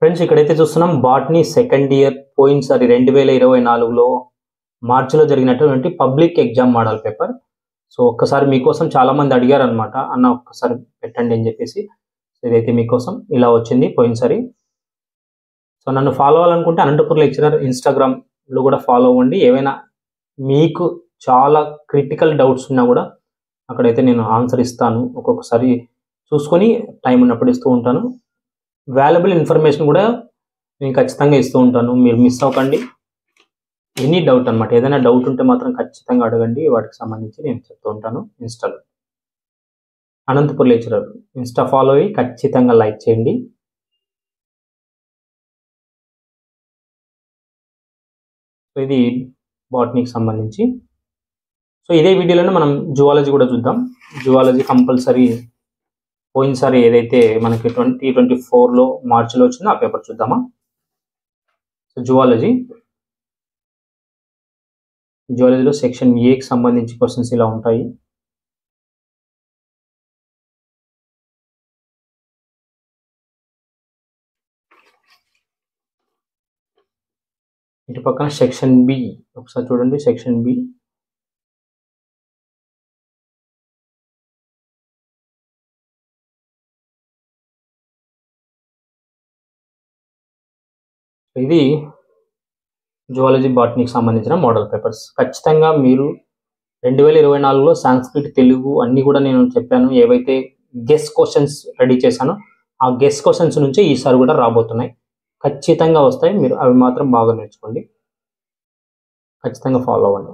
Friends ఇక్కడైతే చూస్తున్నాం botany second year పోయినసారి 2024లో మార్చిలో జరిగినటువంటి public exam model paper. So ఒక్కసారి మీకోసం చాలా మంది అడిగారు అనమాట, అన్న ఒక్కసారి పెట్టండి అని చెప్పేసి. ఇదైతే మీకోసం ఇలా వచ్చింది పోయినసారి. సో నన్ను ఫాలో అవ్వాలనుకుంటే అనంతపూర్ లెక్చరర్ ఇన్స్టాగ్రామ్లో కూడా ఫాలో అవ్వండి. ఏవైనా మీకు చాలా క్రిటికల్ డౌట్స్ ఉన్నా కూడా అక్కడైతే నేను ఆన్సర్ ఇస్తాను. ఒక్కొక్కసారి చూసుకొని టైం ఉన్నప్పుడు ఇస్తూ ఉంటాను. వాల్యుబుల్ ఇన్ఫర్మేషన్ కూడా నేను ఖచ్చితంగా ఇస్తూ ఉంటాను, మీరు మిస్ అవ్వకండి. ఎనీ డౌట్ అనమాట, ఏదైనా డౌట్ ఉంటే మాత్రం ఖచ్చితంగా అడగండి, వాటికి సంబంధించి నేను చెప్తూ ఉంటాను ఇన్స్టాలో. అనంతపూర్ లెక్చరర్ ఇన్స్టా ఫాలో అయ్యి ఖచ్చితంగా లైక్ చేయండి. సో ఇది బాటనీకి సంబంధించి. సో ఇదే వీడియోలోనే మనం జువాలజీ కూడా చూద్దాం. జువాలజీ కంపల్సరీ పోయినసారి ఏదైతే మనకి 2024లో మార్చిలో వచ్చిందో ఆ పేపర్ చూద్దామా. సో జువాలజీలో సెక్షన్ ఏకి సంబంధించి క్వశ్చన్స్ ఇలా ఉంటాయి. ఇటు పక్కన సెక్షన్ బి ఒకసారి చూడండి. సెక్షన్ బి ఇది జువాలజీ బాటనీకి సంబంధించిన మోడల్ పేపర్స్. ఖచ్చితంగా మీరు 2024లో సాంస్క్రిట్, తెలుగు అన్నీ కూడా నేను చెప్పాను. ఏవైతే గెస్ క్వశ్చన్స్ రెడీ చేశానో ఆ గెస్ క్వశ్చన్స్ నుంచే ఈసారి కూడా రాబోతున్నాయి. ఖచ్చితంగా వస్తాయి, మీరు అవి మాత్రం బాగా నేర్చుకోండి, ఖచ్చితంగా ఫాలో అవ్వండి.